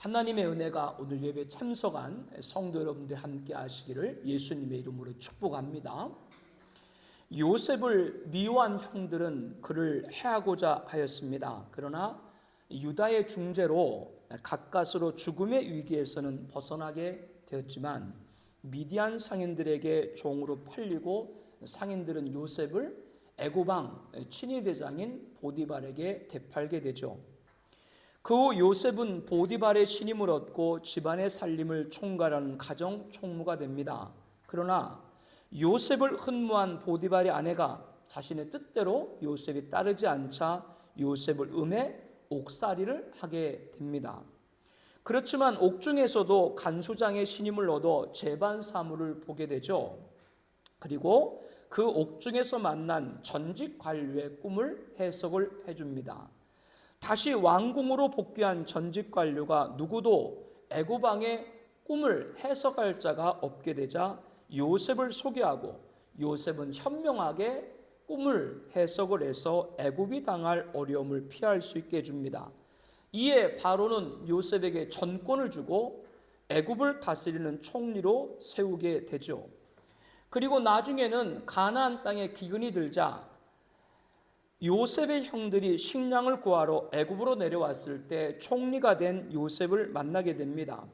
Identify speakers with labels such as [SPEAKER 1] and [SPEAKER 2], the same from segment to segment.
[SPEAKER 1] 하나님의 은혜가 오늘 예배 참석한 성도 여러분들 함께 하시기를 예수님의 이름으로 축복합니다. 요셉을 미워한 형들은 그를 해하고자 하였습니다. 그러나 유다의 중재로 가까스로 죽음의 위기에서는 벗어나게 되었지만 미디안 상인들에게 종으로 팔리고 상인들은 요셉을 애굽 왕 친위 대장인 보디발에게 되팔게 되죠. 그 후 요셉은 보디발의 신임을 얻고 집안의 살림을 총괄하는 가정 총무가 됩니다. 그러나 요셉을 흠모한 보디발의 아내가 자신의 뜻대로 요셉이 따르지 않자 요셉을 음해 옥살이를 하게 됩니다. 그렇지만 옥중에서도 간수장의 신임을 얻어 재반 사무를 보게 되죠. 그리고 그 옥중에서 만난 전직 관료의 꿈을 해석을 해줍니다. 다시 왕궁으로 복귀한 전직 관료가 누구도 애굽 왕의 꿈을 해석할 자가 없게 되자 요셉을 소개하고 요셉은 현명하게 꿈을 해석을 해서 애굽이 당할 어려움을 피할 수 있게 해줍니다. 이에 바로는 요셉에게 전권을 주고 애굽을 다스리는 총리로 세우게 되죠. 그리고 나중에는 가나안 땅에 기근이 들자 요셉의 형들이 식량을 구하러 애굽으로 내려왔을 때 총리가 된 요셉을 만나게 됩니다.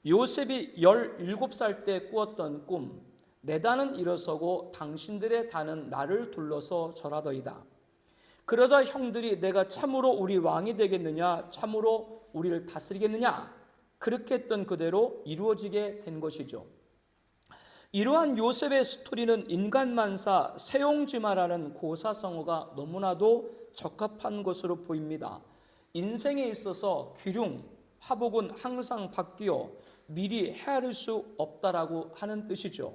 [SPEAKER 1] 요셉이 17살 때 꾸었던 꿈, 내 단은 일어서고 당신들의 단은 나를 둘러서 절하더이다. 그러자 형들이 내가 참으로 우리 왕이 되겠느냐, 참으로 우리를 다스리겠느냐, 그렇게 했던 그대로 이루어지게 된 것이죠. 이러한 요셉의 스토리는 인간만사 세용지마라는 고사성어가 너무나도 적합한 것으로 보입니다. 인생에 있어서 기륭, 화복은 항상 바뀌어 미리 헤아릴 수 없다라고 하는 뜻이죠.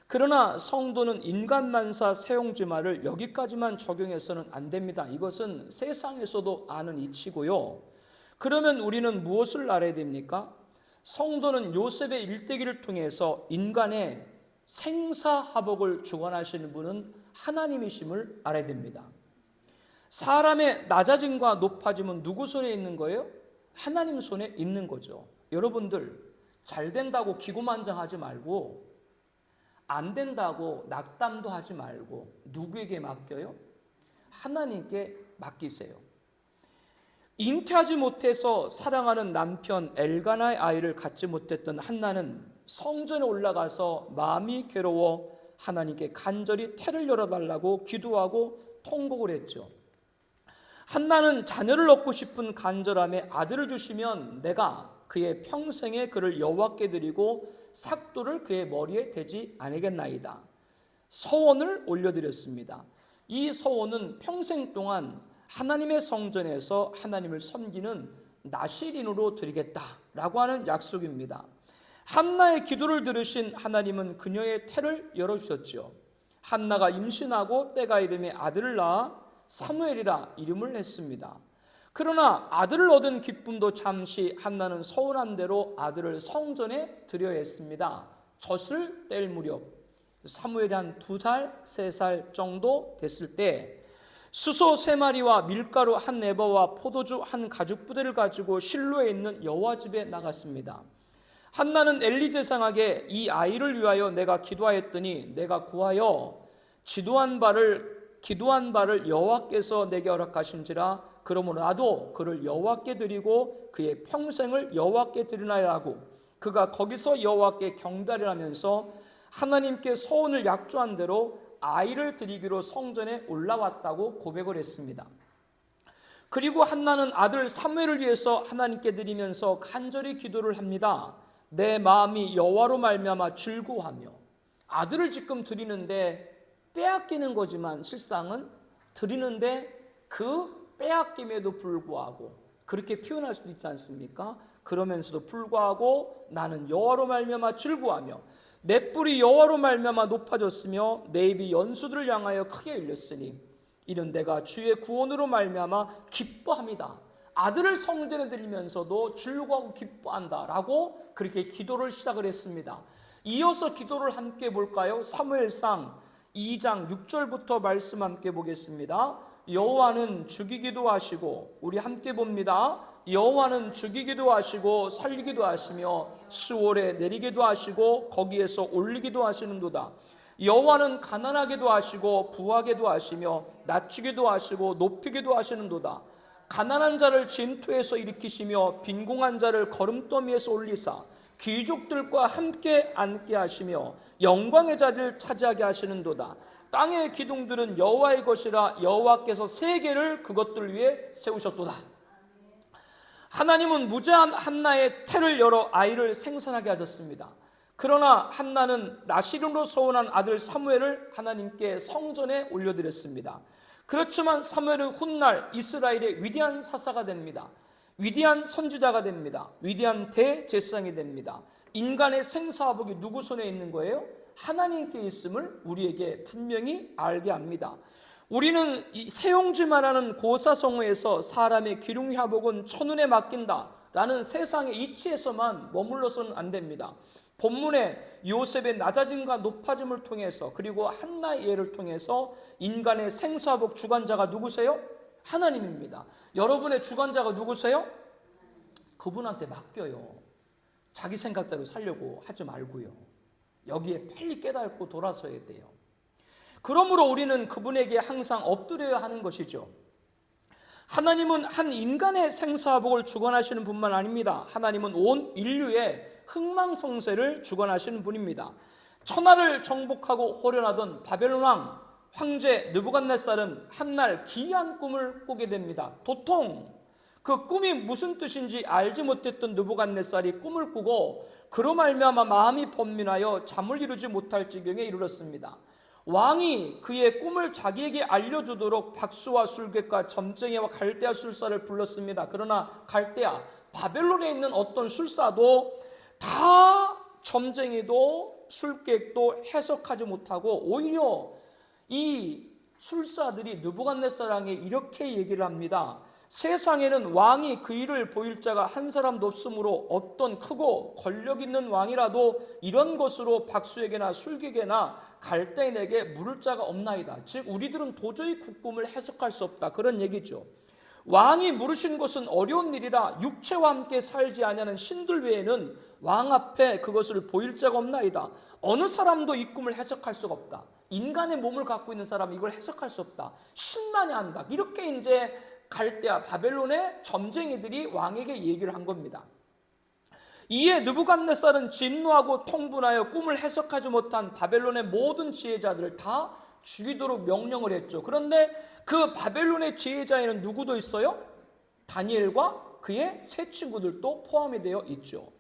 [SPEAKER 1] 그러나 성도는 인간만사 세용지마를 여기까지만 적용해서는 안 됩니다. 이것은 세상에서도 아는 이치고요. 그러면 우리는 무엇을 알아야 됩니까? 성도는 요셉의 일대기를 통해서 인간의 생사화복을 주관하시는 분은 하나님이심을 알아야 됩니다. 사람의 낮아짐과 높아짐은 누구 손에 있는 거예요? 하나님 손에 있는 거죠. 여러분들 잘 된다고 기고만장하지 말고 안 된다고 낙담도 하지 말고 누구에게 맡겨요? 하나님께 맡기세요. 잉태하지 못해서 사랑하는 남편 엘가나의 아이를 갖지 못했던 한나는 성전에 올라가서 마음이 괴로워 하나님께 간절히 태를 열어달라고 기도하고 통곡을 했죠. 한나는 자녀를 얻고 싶은 간절함에 아들을 주시면 내가 그의 평생에 그를 여호와께 드리고 삭도를 그의 머리에 대지 아니겠나이다. 서원을 올려드렸습니다. 이 서원은 평생 동안 하나님의 성전에서 하나님을 섬기는 나실인으로 드리겠다라고 하는 약속입니다. 한나의 기도를 들으신 하나님은 그녀의 태를 열어주셨죠. 한나가 임신하고 때가 이름에 아들을 낳아 사무엘이라 이름을 했습니다. 그러나 아들을 얻은 기쁨도 잠시 한나는 서운한 대로 아들을 성전에 드려야 했습니다. 젖을 뗄 무렵 사무엘이 한 2살, 3살 정도 됐을 때 수소 3마리와 밀가루 1에버와 포도주 1가죽부대를 가지고 실로에 있는 여호와 집에 나갔습니다. 한나는 엘리 제사장에게 이 아이를 위하여 내가 기도하였더니 내가 구하여 기도한 바를 여호와께서 내게 허락하신지라 그러므로 나도 그를 여호와께 드리고 그의 평생을 여호와께 드리나이라고 그가 거기서 여호와께 경배하면서 하나님께 서원을 약조한 대로 아이를 드리기로 성전에 올라왔다고 고백을 했습니다. 그리고 한나는 아들 사무엘을 위해서 하나님께 드리면서 간절히 기도를 합니다. 내 마음이 여호와로 말미암아 즐거워하며 아들을 지금 드리는데 빼앗기는 거지만 실상은 드리는데 그 빼앗김에도 불구하고 그렇게 표현할 수도 있지 않습니까? 그러면서도 불구하고 나는 여호와로 말미암아 즐거워하며 내 뿔이 여호와로 말미암아 높아졌으며 내 입이 연수들을 향하여 크게 열렸으니 이는 내가 주의 구원으로 말미암아 기뻐합니다. 아들을 성전에 드리면서도 즐거워하고 기뻐한다라고 그렇게 기도를 시작을 했습니다. 이어서 기도를 함께 볼까요? 사무엘상 2장 6절부터 말씀 함께 보겠습니다. 여호와는 죽이기도 하시고 우리 함께 봅니다. 여호와는 죽이기도 하시고 살리기도 하시며 수월에 내리기도 하시고 거기에서 올리기도 하시는도다. 여호와는 가난하게도 하시고 부하게도 하시며 낮추기도 하시고 높이기도 하시는도다. 가난한 자를 진토에서 일으키시며 빈궁한 자를 거름더미에서 올리사 귀족들과 함께 앉게 하시며 영광의 자리를 차지하게 하시는도다. 땅의 기둥들은 여호와의 것이라 여호와께서 세계를 그것들 위에 세우셨도다. 하나님은 무죄한 한나의 태를 열어 아이를 생산하게 하셨습니다. 그러나 한나는 나시름으로 서운한 아들 사무엘을 하나님께 성전에 올려드렸습니다. 그렇지만 사무엘은 훗날 이스라엘의 위대한 사사가 됩니다. 위대한 선지자가 됩니다. 위대한 대제사장이 됩니다. 인간의 생사화복이 누구 손에 있는 거예요? 하나님께 있음을 우리에게 분명히 알게 합니다. 우리는 이 세용지만하는 고사성어에서 사람의 기륭회복은 천운에 맡긴다 라는 세상의 이치에서만 머물러서는 안 됩니다. 본문에 요셉의 낮아짐과 높아짐을 통해서 그리고 한나의 예를 통해서 인간의 생사복 주관자가 누구세요? 하나님입니다. 여러분의 주관자가 누구세요? 그분한테 맡겨요. 자기 생각대로 살려고 하지 말고요. 여기에 빨리 깨닫고 돌아서야 돼요. 그러므로 우리는 그분에게 항상 엎드려야 하는 것이죠. 하나님은 한 인간의 생사복을 주관하시는 분만 아닙니다. 하나님은 온 인류의 흥망성쇠를 주관하시는 분입니다. 천하를 정복하고 호련하던 바벨론 왕 황제 느부갓네살은 한날 기이한 꿈을 꾸게 됩니다. 도통 그 꿈이 무슨 뜻인지 알지 못했던 느부갓네살이 꿈을 꾸고 그로 말미암아 마음이 번민하여 잠을 이루지 못할 지경에 이르렀습니다. 왕이 그의 꿈을 자기에게 알려주도록 박수와 술객과 점쟁이와 갈대아 술사를 불렀습니다. 그러나 갈대아 바벨론에 있는 어떤 술사도 다 점쟁이도 술객도 해석하지 못하고 오히려 이 술사들이 느부갓네살 왕에 이렇게 얘기를 합니다. 세상에는 왕이 그 일을 보일 자가 한 사람도 없으므로 어떤 크고 권력 있는 왕이라도 이런 것으로 박수에게나 술객에나 갈대인에게 물을 자가 없나이다. 즉 우리들은 도저히 그 꿈을 해석할 수 없다. 그런 얘기죠. 왕이 물으신 것은 어려운 일이라 육체와 함께 살지 아니하는 신들 외에는 왕 앞에 그것을 보일 자가 없나이다. 어느 사람도 이 꿈을 해석할 수가 없다. 인간의 몸을 갖고 있는 사람이 이걸 해석할 수 없다. 신만이 한다. 이렇게 이제 갈대아 바벨론의 점쟁이들이 왕에게 얘기를 한 겁니다. 이에 느부갓네살은 진노하고 통분하여 꿈을 해석하지 못한 바벨론의 모든 지혜자들을 다 죽이도록 명령을 했죠. 그런데 그 바벨론의 지혜자에는 누구도 있어요? 다니엘과 그의 세 친구들도 포함이 되어 있죠.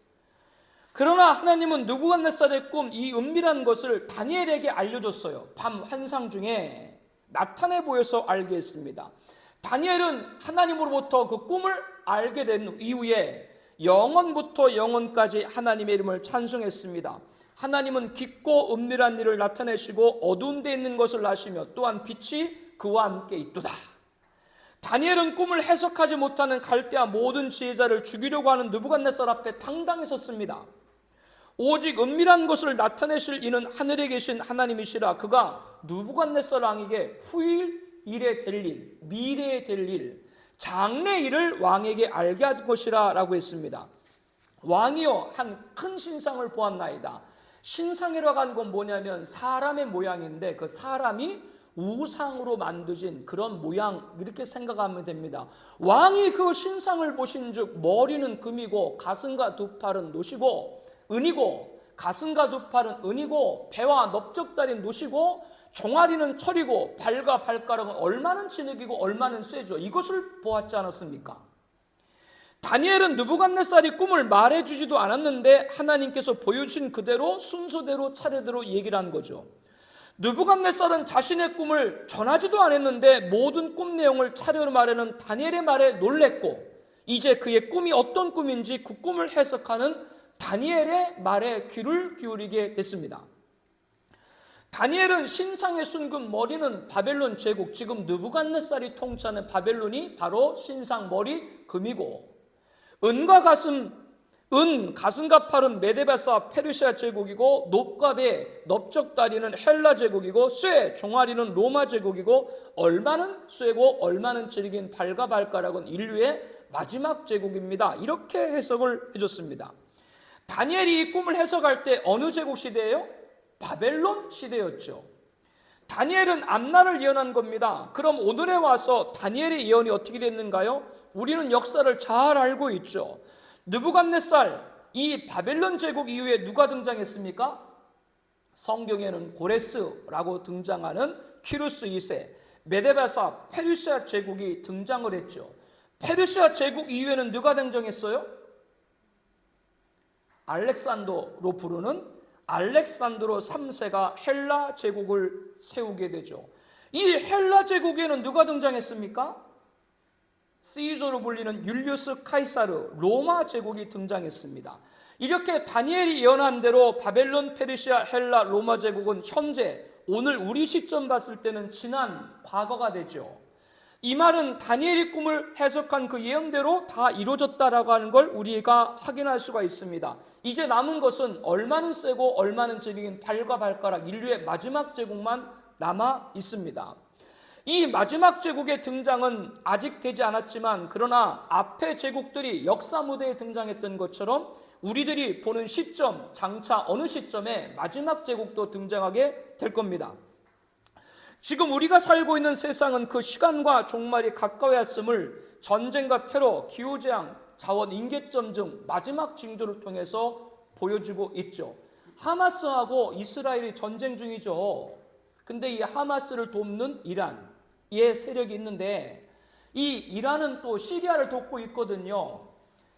[SPEAKER 1] 그러나 하나님은 느부갓네살의 꿈, 이 은밀한 것을 다니엘에게 알려줬어요. 밤 환상 중에 나타내 보여서 알게 했습니다. 다니엘은 하나님으로부터 그 꿈을 알게 된 이후에 영원부터 영원까지 하나님의 이름을 찬송했습니다. 하나님은 깊고 은밀한 일을 나타내시고 어두운 데 있는 것을 아시며 또한 빛이 그와 함께 있도다. 다니엘은 꿈을 해석하지 못하는 갈대아 모든 지혜자를 죽이려고 하는 느부갓네살 앞에 당당히 섰습니다. 오직 은밀한 것을 나타내실 이는 하늘에 계신 하나님이시라. 그가 느부갓네살 왕에게 후일 일에 될 일, 미래에 될 일, 장래 일을 왕에게 알게 할 것이라 라고 했습니다. 왕이여 한 큰 신상을 보았나이다. 신상이라고 하는 건 뭐냐면 사람의 모양인데 그 사람이 우상으로 만드신 그런 모양, 이렇게 생각하면 됩니다. 왕이 그 신상을 보신즉 머리는 금이고 가슴과 두 팔은 노시고 은이고 가슴과 두 팔은 은이고 배와 넓적다리는 노시고 종아리는 철이고 발과 발가락은 얼마는 진흙이고 얼마는 쇠죠. 이것을 보았지 않았습니까? 다니엘은 느부갓네살이 꿈을 말해주지도 않았는데 하나님께서 보여주신 그대로 순서대로 차례대로 얘기를 한 거죠. 느부갓네살은 자신의 꿈을 전하지도 않았는데 모든 꿈 내용을 차례로 말하는 다니엘의 말에 놀랬고 이제 그의 꿈이 어떤 꿈인지 그 꿈을 해석하는 다니엘의 말에 귀를 기울이게 됐습니다. 다니엘은 신상에 순금 머리는 바벨론 제국, 지금 느부갓네살이 통치하는 바벨론이 바로 신상 머리 금이고 가슴과 팔은 메데베사 페르시아 제국이고 높과 배, 넓적다리는 헬라 제국이고 쇠, 종아리는 로마 제국이고 얼마는 쇠고 얼마는 질긴 발과 발가락은 인류의 마지막 제국입니다. 이렇게 해석을 해줬습니다. 다니엘이 이 꿈을 해석할 때 어느 제국 시대예요? 바벨론 시대였죠. 다니엘은 앞날을 예언한 겁니다. 그럼 오늘에 와서 다니엘의 예언이 어떻게 됐는가요? 우리는 역사를 잘 알고 있죠. 느부갓네살, 이 바벨론 제국 이후에 누가 등장했습니까? 성경에는 고레스라고 등장하는 키루스 2세, 메데바사 페르시아 제국이 등장을 했죠. 페르시아 제국 이후에는 누가 등장했어요? 알렉산더로 부르는 알렉산드로 3세가 헬라 제국을 세우게 되죠. 이 헬라 제국에는 누가 등장했습니까? 시저로 불리는 율리우스 카이사르 로마 제국이 등장했습니다. 이렇게 다니엘이 예언한 대로 바벨론, 페르시아, 헬라, 로마 제국은 현재, 오늘 우리 시점 봤을 때는 지난 과거가 되죠. 이 말은 다니엘이 꿈을 해석한 그 예언대로 다 이루어졌다라고 하는 걸 우리가 확인할 수가 있습니다. 이제 남은 것은 얼마는 세고 얼마는 적인 발과 발가락 인류의 마지막 제국만 남아 있습니다. 이 마지막 제국의 등장은 아직 되지 않았지만, 그러나 앞의 제국들이 역사 무대에 등장했던 것처럼 우리들이 보는 시점, 장차 어느 시점에 마지막 제국도 등장하게 될 겁니다. 지금 우리가 살고 있는 세상은 그 시간과 종말이 가까이 왔음을 전쟁과 테러, 기후재앙, 자원 인계점 등 마지막 징조를 통해서 보여주고 있죠. 하마스하고 이스라엘이 전쟁 중이죠. 근데 이 하마스를 돕는 이란의 세력이 있는데, 이 이란은 또 시리아를 돕고 있거든요.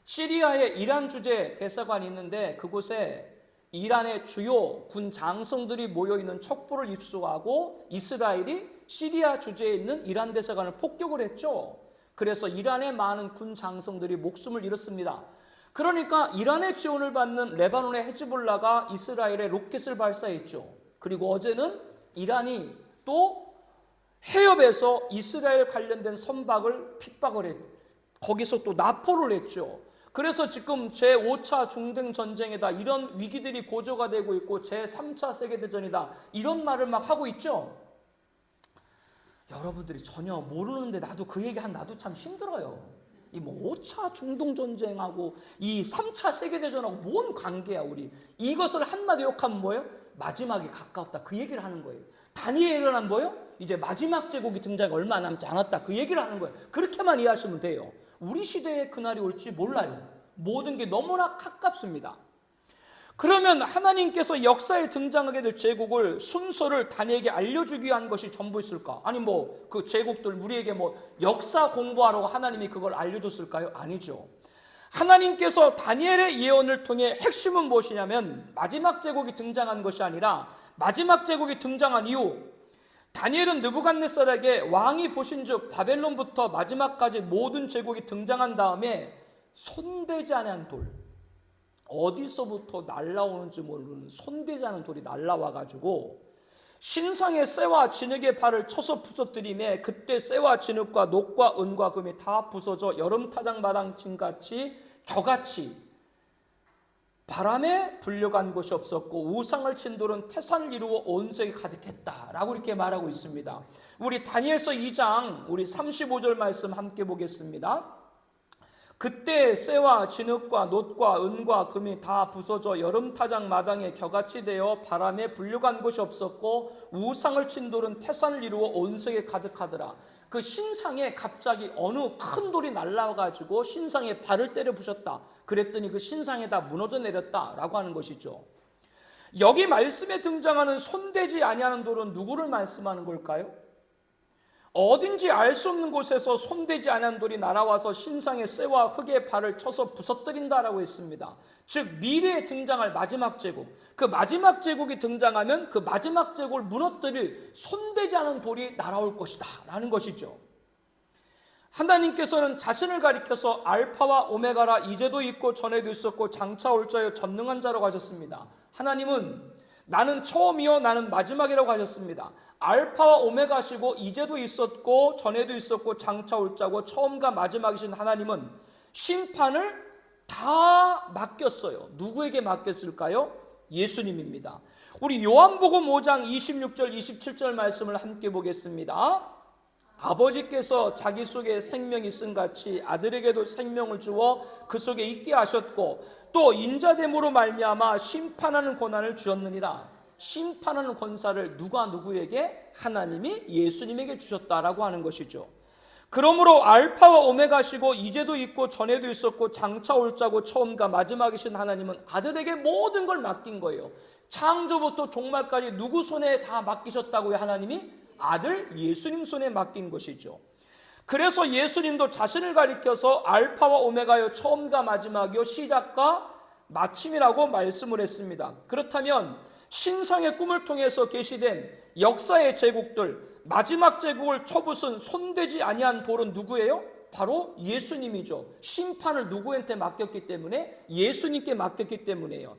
[SPEAKER 1] 시리아에 이란 주재 대사관이 있는데, 그곳에 이란의 주요 군 장성들이 모여있는 첩보를 입수하고 이스라엘이 시리아 주재에 있는 이란 대사관을 폭격을 했죠. 그래서 이란의 많은 군 장성들이 목숨을 잃었습니다. 그러니까 이란의 지원을 받는 레바논의 헤즈볼라가 이스라엘에 로켓을 발사했죠. 그리고 어제는 이란이 또 해협에서 이스라엘 관련된 선박을 핍박을 했죠. 거기서 또 납포를 했죠. 그래서 지금 제5차 중동 전쟁에다 이런 위기들이 고조가 되고 있고 제3차 세계대전이다 이런 말을 막 하고 있죠. 여러분들이 전혀 모르는데 나도 그 얘기 나도 참 힘들어요. 이 뭐 5차 중동 전쟁하고 이 3차 세계대전하고 뭔 관계야 우리. 이것을 한마디 욕하면 뭐예요? 마지막이 가까웠다 그 얘기를 하는 거예요. 다니엘이 일어난 뭐예요? 이제 마지막 제국이 등장이 얼마 남지 않았다 그 얘기를 하는 거예요. 그렇게만 이해하시면 돼요. 우리 시대에 그날이 올지 몰라요. 모든 게 너무나 가깝습니다. 그러면 하나님께서 역사에 등장하게 될 제국을 순서를 다니엘에게 알려주기 위한 것이 전부였을까? 아니 뭐 그 제국들 우리에게 뭐 역사 공부하라고 하나님이 그걸 알려줬을까요? 아니죠. 하나님께서 다니엘의 예언을 통해 핵심은 무엇이냐면 마지막 제국이 등장한 것이 아니라 마지막 제국이 등장한 이후 다니엘은 느부갓네살에게 왕이 보신즉 바벨론부터 마지막까지 모든 제국이 등장한 다음에 손대지 않은 돌, 어디서부터 날라오는지 모르는 손대지 않은 돌이 날라와가지고 신상의 쇠와 진흙의 발을 쳐서 부서뜨리매 그때 쇠와 진흙과 녹과 은과 금이 다 부서져 여름타장 마당층같이 겨같이 바람에 불려간 곳이 없었고 우상을 친 돌은 태산을 이루어 온 세계 가득했다라고 이렇게 말하고 있습니다. 우리 다니엘서 2장 우리 35절 말씀 함께 보겠습니다. 그때 쇠와 진흙과 놋과 은과 금이 다 부서져 여름타장 마당에 겨같이 되어 바람에 불려간 곳이 없었고 우상을 친 돌은 태산을 이루어 온 세계 가득하더라. 그 신상에 갑자기 어느 큰 돌이 날라와가지고 신상에 발을 때려 부셨다. 그랬더니 그 신상에 다 무너져 내렸다라고 하는 것이죠. 여기 말씀에 등장하는 손대지 아니하는 돌은 누구를 말씀하는 걸까요? 어딘지 알 수 없는 곳에서 손대지 않은 돌이 날아와서 신상의 쇠와 흙의 발을 쳐서 부서뜨린다라고 했습니다. 즉 미래에 등장할 마지막 제국, 그 마지막 제국이 등장하면 그 마지막 제국을 무너뜨릴 손대지 않은 돌이 날아올 것이다 라는 것이죠. 하나님께서는 자신을 가리켜서 알파와 오메가라 이제도 있고 전에도 있었고 장차 올 자여 전능한 자라고 하셨습니다. 하나님은 나는 처음이요 나는 마지막이라고 하셨습니다. 알파와 오메가시고 이제도 있었고 전에도 있었고 장차 올 자고 처음과 마지막이신 하나님은 심판을 다 맡겼어요. 누구에게 맡겼을까요? 예수님입니다. 우리 요한복음 5장 26절 27절 말씀을 함께 보겠습니다. 아버지께서 자기 속에 생명이 있음 같이 아들에게도 생명을 주어 그 속에 있게 하셨고 또 인자됨으로 말미암아 심판하는 권한을 주었느니라. 심판하는 권사를 누가 누구에게? 하나님이 예수님에게 주셨다라고 하는 것이죠. 그러므로 알파와 오메가시고 이제도 있고 전에도 있었고 장차 올 자고 처음과 마지막이신 하나님은 아들에게 모든 걸 맡긴 거예요. 창조부터 종말까지 누구 손에 다 맡기셨다고요? 하나님이 아들 예수님 손에 맡긴 것이죠. 그래서 예수님도 자신을 가리켜서 알파와 오메가요, 처음과 마지막이요, 시작과 마침이라고 말씀을 했습니다. 그렇다면 신상의 꿈을 통해서 계시된 역사의 제국들, 마지막 제국을 쳐부순 손대지 아니한 돌은 누구예요? 바로 예수님이죠. 심판을 누구한테 맡겼기 때문에? 예수님께 맡겼기 때문에요.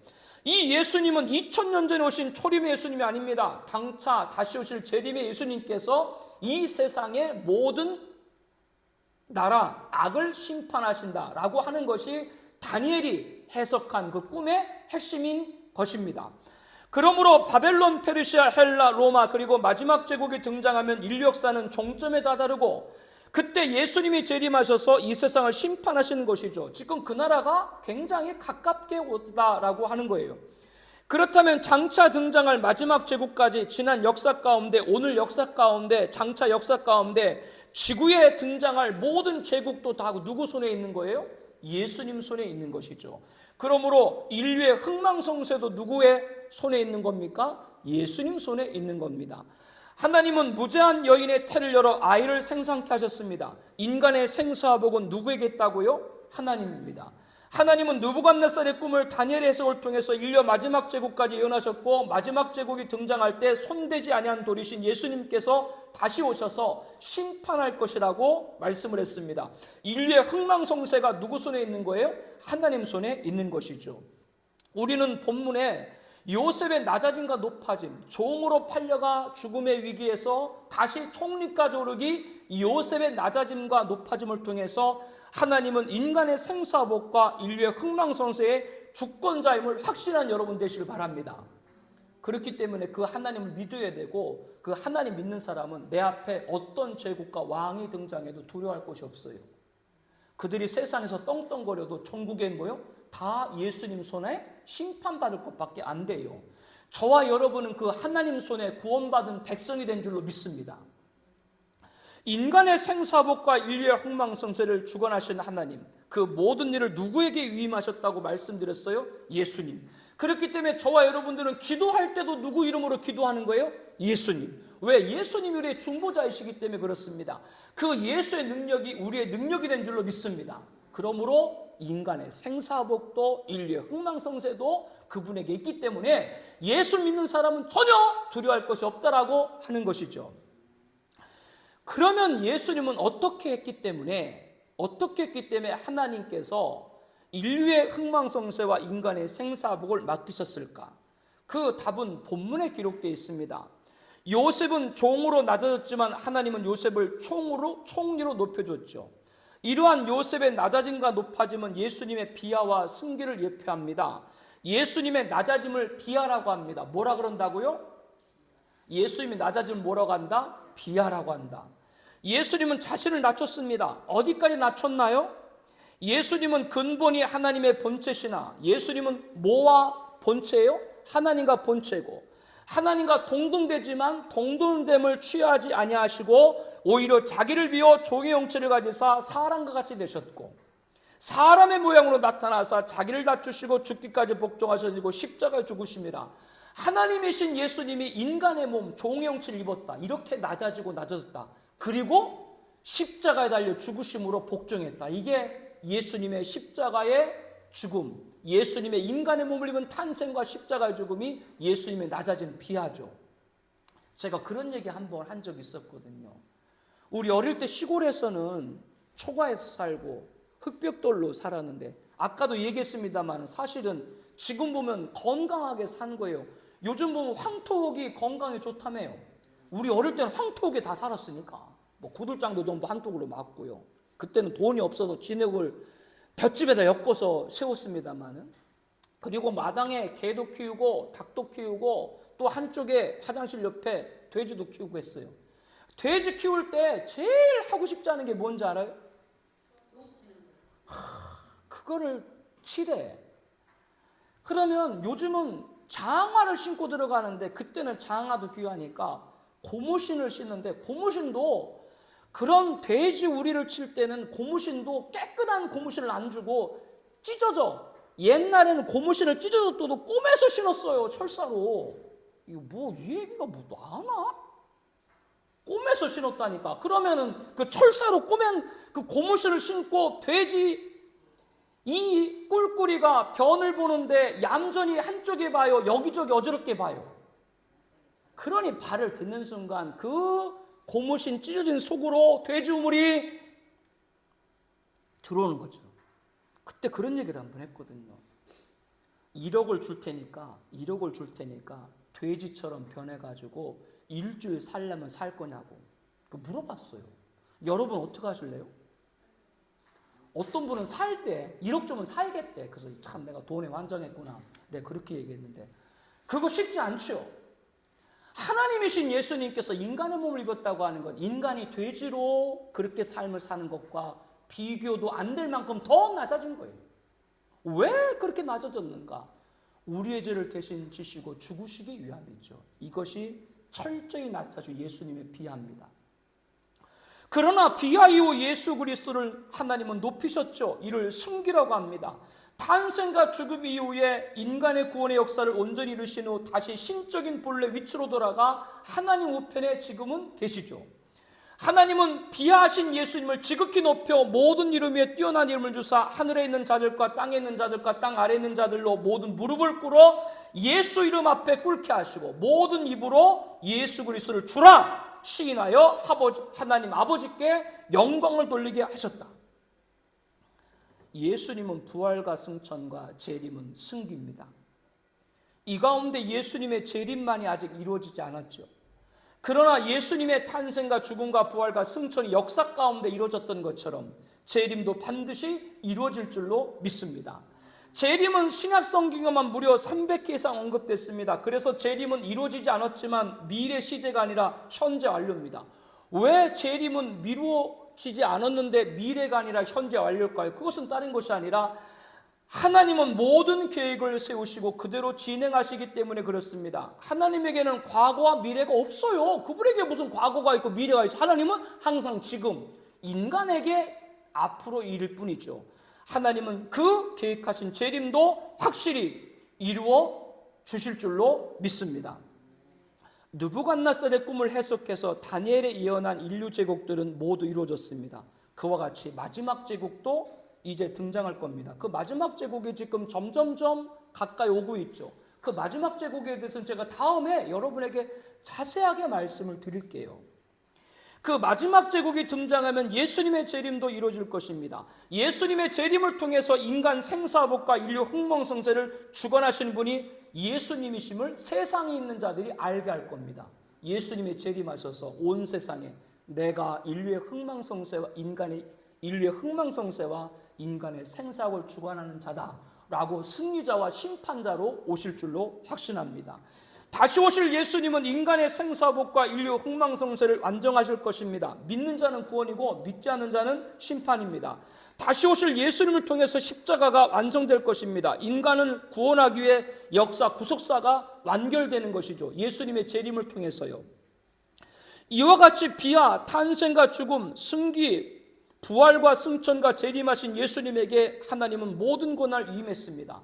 [SPEAKER 1] 이 예수님은 2000년 전에 오신 초림의 예수님이 아닙니다. 장차 다시 오실 재림의 예수님께서 이 세상의 모든 나라, 악을 심판하신다라고 하는 것이 다니엘이 해석한 그 꿈의 핵심인 것입니다. 그러므로 바벨론, 페르시아, 헬라, 로마 그리고 마지막 제국이 등장하면 인류 역사는 종점에 다다르고 그때 예수님이 재림하셔서 이 세상을 심판하시는 것이죠. 지금 그 나라가 굉장히 가깝게 오다라고 하는 거예요. 그렇다면 장차 등장할 마지막 제국까지 지난 역사 가운데, 오늘 역사 가운데, 장차 역사 가운데 지구에 등장할 모든 제국도 다 누구 손에 있는 거예요? 예수님 손에 있는 것이죠. 그러므로 인류의 흥망성쇠도 누구의 손에 있는 겁니까? 예수님 손에 있는 겁니다. 하나님은 무제한 여인의 태를 열어 아이를 생산케 하셨습니다. 인간의 생사복은 누구에게 있다고요? 하나님입니다. 하나님은 느부갓네살의 꿈을 다니엘의 해석을 통해서 인류 마지막 제국까지 예언하셨고 마지막 제국이 등장할 때 손대지 아니한 돌이신 예수님께서 다시 오셔서 심판할 것이라고 말씀을 했습니다. 인류의 흥망성쇠가 누구 손에 있는 거예요? 하나님 손에 있는 것이죠. 우리는 본문에 요셉의 낮아짐과 높아짐, 종으로 팔려가 죽음의 위기에서 다시 총리까지 오르기, 이 요셉의 낮아짐과 높아짐을 통해서 하나님은 인간의 생사복과 인류의 흥망성쇠의 주권자임을 확신한 여러분 되시길 바랍니다. 그렇기 때문에 그 하나님을 믿어야 되고 그 하나님 믿는 사람은 내 앞에 어떤 제국과 왕이 등장해도 두려워할 것이 없어요. 그들이 세상에서 떵떵거려도 천국엔 뭐요? 다 예수님 손에 심판받을 것밖에 안 돼요. 저와 여러분은 그 하나님 손에 구원받은 백성이 된 줄로 믿습니다. 인간의 생사복과 인류의 흥망성쇠를 주관하신 하나님, 그 모든 일을 누구에게 위임하셨다고 말씀드렸어요? 예수님. 그렇기 때문에 저와 여러분들은 기도할 때도 누구 이름으로 기도하는 거예요? 예수님. 왜? 예수님이 우리의 중보자이시기 때문에 그렇습니다. 그 예수의 능력이 우리의 능력이 된 줄로 믿습니다. 그러므로 인간의 생사복도 인류의 흥망성쇠도 그분에게 있기 때문에 예수 믿는 사람은 전혀 두려워할 것이 없다라고 하는 것이죠. 그러면 예수님은 어떻게 했기 때문에 하나님께서 인류의 흥망성쇠와 인간의 생사복을 맡기셨을까? 그 답은 본문에 기록되어 있습니다. 요셉은 종으로 낮아졌지만 하나님은 요셉을 총리로 높여줬죠. 이러한 요셉의 낮아짐과 높아짐은 예수님의 비하와 승기를 예표합니다. 예수님의 낮아짐을 비하라고 합니다. 뭐라 그런다고요? 예수님이 낮아짐을 뭐라고 한다? 비하라고 한다. 예수님은 자신을 낮췄습니다. 어디까지 낮췄나요? 예수님은 근본이 하나님의 본체시나 예수님은 뭐와 본체예요? 하나님과 본체고 하나님과 동등되지만 동등됨을 취하지 아니하시고 오히려 자기를 비워 종의 형체를 가지사 사람과 같이 되셨고 사람의 모양으로 나타나사 자기를 낮추시고 죽기까지 복종하셔지고 십자가에 죽으십니다. 하나님이신 예수님이 인간의 몸 종의 형체를 입었다. 이렇게 낮아지고 낮아졌다. 그리고 십자가에 달려 죽으심으로 복종했다. 이게 예수님의 십자가의 죽음, 예수님의 인간의 몸을 입은 탄생과 십자가의 죽음이 예수님의 낮아진 비하죠. 제가 그런 얘기 한번 한 적이 있었거든요. 우리 어릴 때 시골에서는 초가에서 살고 흙벽돌로 살았는데 아까도 얘기했습니다만 사실은 지금 보면 건강하게 산 거예요. 요즘 보면 황토옥이 건강에 좋다며요. 우리 어릴 때는 황토옥에 다 살았으니까 뭐 구들장도 전부 한쪽으로 맞고요. 그때는 돈이 없어서 진흙을 볏집에다 엮어서 세웠습니다만은 그리고 마당에 개도 키우고 닭도 키우고 또 한쪽에 화장실 옆에 돼지도 키우고 했어요. 돼지 키울 때 제일 하고 싶지 않은 게 뭔지 알아요? 그거를 치래. 그러면 요즘은 장화를 신고 들어가는데 그때는 장화도 귀하니까 고무신을 신는데 고무신도 그런 돼지 우리를 칠 때는 고무신도 깨끗한 고무신을 안 주고 찢어져. 옛날에는 고무신을 찢어져도 꼬매서 신었어요. 철사로. 이거 뭐 이 얘기가 뭐 나나? 꼬매서 신었다니까. 그러면은 그 철사로 꼬맨 그 고무신을 신고 돼지 이 꿀꿀이가 변을 보는데 얌전히 한쪽에 봐요. 여기저기 어지럽게 봐요. 그러니 발을 딛는 순간 그 고무신 찢어진 속으로 돼지 우물이 들어오는 거죠. 그때 그런 얘기를 한번 했거든요. 1억을 줄 테니까 돼지처럼 변해가지고 일주일 살려면 살 거냐고 물어봤어요. 여러분 어떻게 하실래요? 어떤 분은 살 때 1억 주면 살겠대. 그래서 참 내가 돈에 완전했구나. 내가 그렇게 얘기했는데 그거 쉽지 않죠. 하나님이신 예수님께서 인간의 몸을 입었다고 하는 건 인간이 돼지로 그렇게 삶을 사는 것과 비교도 안 될 만큼 더 낮아진 거예요. 왜 그렇게 낮아졌는가? 우리의 죄를 대신 지시고 죽으시기 위함이죠. 이것이 철저히 낮아진 예수님의 비하입니다. 그러나 비하 이후 예수 그리스도를 하나님은 높이셨죠. 이를 승기라고 합니다. 탄생과 죽음 이후에 인간의 구원의 역사를 온전히 이루신 후 다시 신적인 본래 위치로 돌아가 하나님 우편에 지금은 계시죠. 하나님은 비하하신 예수님을 지극히 높여 모든 이름 위에 뛰어난 이름을 주사 하늘에 있는 자들과 땅에 있는 자들과 땅 아래에 있는 자들로 모든 무릎을 꿇어 예수 이름 앞에 꿇게 하시고 모든 입으로 예수 그리스도를 주라 시인하여 하나님 아버지께 영광을 돌리게 하셨다. 예수님은 부활과 승천과 재림은 승기입니다. 이 가운데 예수님의 재림만이 아직 이루어지지 않았죠. 그러나 예수님의 탄생과 죽음과 부활과 승천이 역사 가운데 이루어졌던 것처럼 재림도 반드시 이루어질 줄로 믿습니다. 재림은 신약 성경에만 무려 300회 이상 언급됐습니다. 그래서 재림은 이루어지지 않았지만 미래 시제가 아니라 현재 완료입니다. 왜 재림은 미루어지지 않았는데 미래가 아니라 현재 완료일까요? 그것은 다른 것이 아니라 하나님은 모든 계획을 세우시고 그대로 진행하시기 때문에 그렇습니다. 하나님에게는 과거와 미래가 없어요. 그분에게 무슨 과거가 있고 미래가 있어요. 하나님은 항상 지금, 인간에게 앞으로 일일 뿐이죠. 하나님은 그 계획하신 재림도 확실히 이루어 주실 줄로 믿습니다. 느부갓네살의 꿈을 해석해서 다니엘에 예언한 인류 제국들은 모두 이루어졌습니다. 그와 같이 마지막 제국도 이제 등장할 겁니다. 그 마지막 제국이 지금 점점점 가까이 오고 있죠. 그 마지막 제국에 대해서는 제가 다음에 여러분에게 자세하게 말씀을 드릴게요. 그 마지막 제국이 등장하면 예수님의 재림도 이루어질 것입니다. 예수님의 재림을 통해서 인간 생사복과 인류 흥망성쇠를 주관하신 분이 예수님이심을 세상에 있는 자들이 알게 할 겁니다. 예수님의 재림하셔서 온 세상에 내가 인류의 흥망성쇠와 인간의 생사복을 주관하는 자다라고 승리자와 심판자로 오실 줄로 확신합니다. 다시 오실 예수님은 인간의 생사복과 인류 흥망성쇠를 완성하실 것입니다. 믿는 자는 구원이고 믿지 않는 자는 심판입니다. 다시 오실 예수님을 통해서 십자가가 완성될 것입니다. 인간을 구원하기 위해 역사 구속사가 완결되는 것이죠. 예수님의 재림을 통해서요. 이와 같이 비하, 탄생과 죽음, 승기, 부활과 승천과 재림하신 예수님에게 하나님은 모든 권한을 위임했습니다.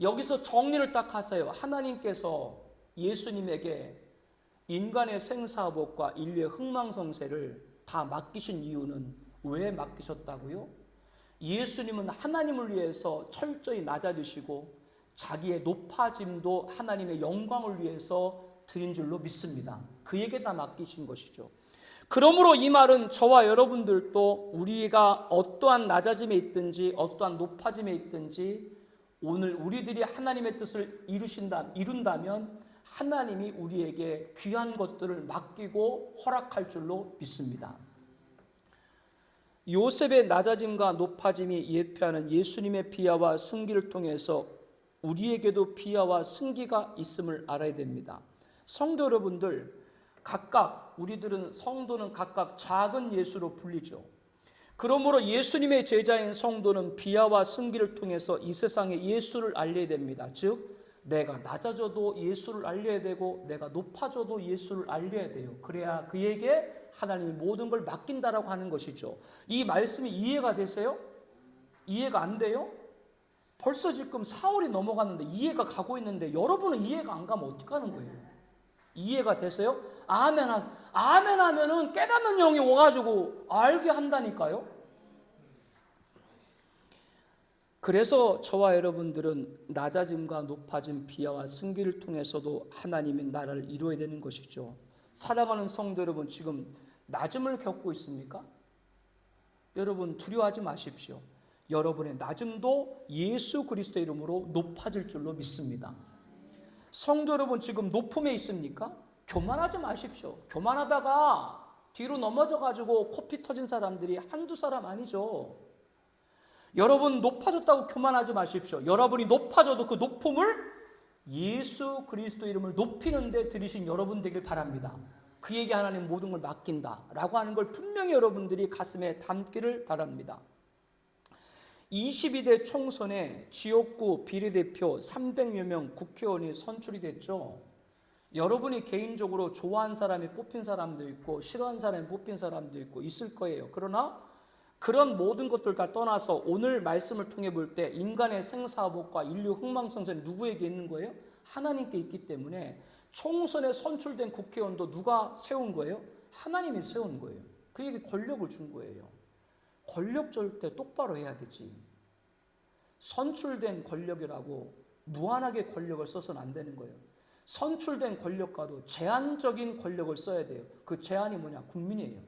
[SPEAKER 1] 여기서 정리를 딱 하세요. 하나님께서 예수님에게 인간의 생사복과 인류의 흥망성쇠를 다 맡기신 이유는 왜 맡기셨다고요? 예수님은 하나님을 위해서 철저히 낮아지시고 자기의 높아짐도 하나님의 영광을 위해서 드린 줄로 믿습니다. 그에게 다 맡기신 것이죠. 그러므로 이 말은 저와 여러분들도 우리가 어떠한 낮아짐에 있든지 어떠한 높아짐에 있든지 오늘 우리들이 하나님의 뜻을 이룬다면 하나님이 우리에게 귀한 것들을 맡기고 허락할 줄로 믿습니다. 요셉의 낮아짐과 높아짐이 예표하는 예수님의 비하와 승기를 통해서 우리에게도 비하와 승기가 있음을 알아야 됩니다. 성도 여러분들, 각각 우리들은 성도는 각각 작은 예수로 불리죠. 그러므로 예수님의 제자인 성도는 비하와 승기를 통해서 이 세상에 예수를 알려야 됩니다. 즉 내가 낮아져도 예수를 알려야 되고 내가 높아져도 예수를 알려야 돼요. 그래야 그에게 하나님이 모든 걸 맡긴다라고 하는 것이죠. 이 말씀이 이해가 되세요? 이해가 안 돼요? 벌써 지금 4월이 넘어갔는데 이해가 가고 있는데 여러분은 이해가 안 가면 어떡하는 거예요? 이해가 되세요? 아멘 하면은 깨닫는 영이 와가지고 알게 한다니까요. 그래서 저와 여러분들은 낮아짐과 높아짐, 비하와 승기를 통해서도 하나님의 나라를 이루어야 되는 것이죠. 사랑하는 성도 여러분, 지금 낮음을 겪고 있습니까? 여러분 두려워하지 마십시오. 여러분의 낮음도 예수 그리스도의 이름으로 높아질 줄로 믿습니다. 성도 여러분 지금 높음에 있습니까? 교만하지 마십시오. 교만하다가 뒤로 넘어져가지고 코피 터진 사람들이 한두 사람 아니죠. 여러분 높아졌다고 교만하지 마십시오. 여러분이 높아져도 그 높음을 예수 그리스도 이름을 높이는 데 들이신 여러분 되길 바랍니다. 그에게 하나님 모든 걸 맡긴다라고 하는 걸 분명히 여러분들이 가슴에 담기를 바랍니다. 22대 총선에 지역구 비례대표 300여 명 국회의원이 선출이 됐죠. 여러분이 개인적으로 좋아하는 사람이 뽑힌 사람도 있고 싫어하는 사람이 뽑힌 사람도 있고 있을 거예요. 그러나 그런 모든 것들 다 떠나서 오늘 말씀을 통해 볼 때 인간의 생사복과 인류 흥망성쇠는 누구에게 있는 거예요? 하나님께 있기 때문에 총선에 선출된 국회의원도 누가 세운 거예요? 하나님이 세운 거예요. 그에게 권력을 준 거예요. 권력 줄 때 똑바로 해야 되지. 선출된 권력이라고 무한하게 권력을 써서는 안 되는 거예요. 선출된 권력과도 제한적인 권력을 써야 돼요. 그 제한이 뭐냐? 국민이에요.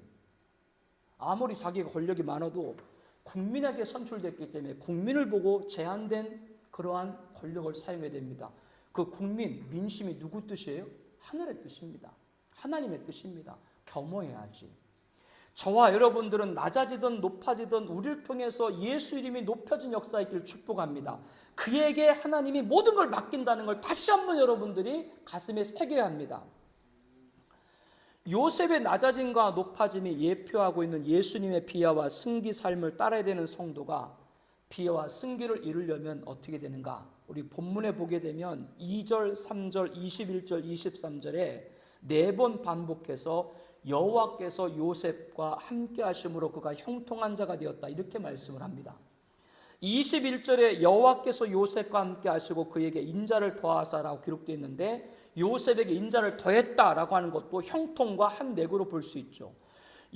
[SPEAKER 1] 아무리 자기가 권력이 많아도 국민에게 선출됐기 때문에 국민을 보고 제한된 그러한 권력을 사용해야 됩니다. 그 국민, 민심이 누구 뜻이에요? 하늘의 뜻입니다. 하나님의 뜻입니다. 겸허해야지. 저와 여러분들은 낮아지든 높아지든 우리를 통해서 예수 이름이 높여진 역사의 길을 축복합니다. 그에게 하나님이 모든 걸 맡긴다는 걸 다시 한번 여러분들이 가슴에 새겨야 합니다. 요셉의 낮아짐과 높아짐이 예표하고 있는 예수님의 비하와 승기 삶을 따라야 되는 성도가 비하와 승기를 이루려면 어떻게 되는가? 우리 본문에 보게 되면 2절, 3절, 21절, 23절에 4번 반복해서 여호와께서 요셉과 함께 하심으로 그가 형통한 자가 되었다 이렇게 말씀을 합니다. 21절에 여호와께서 요셉과 함께 하시고 그에게 인자를 더하사라고 기록되어 있는데 요셉에게 인자를 더했다라고 하는 것도 형통과 한 맥으로 볼 수 있죠.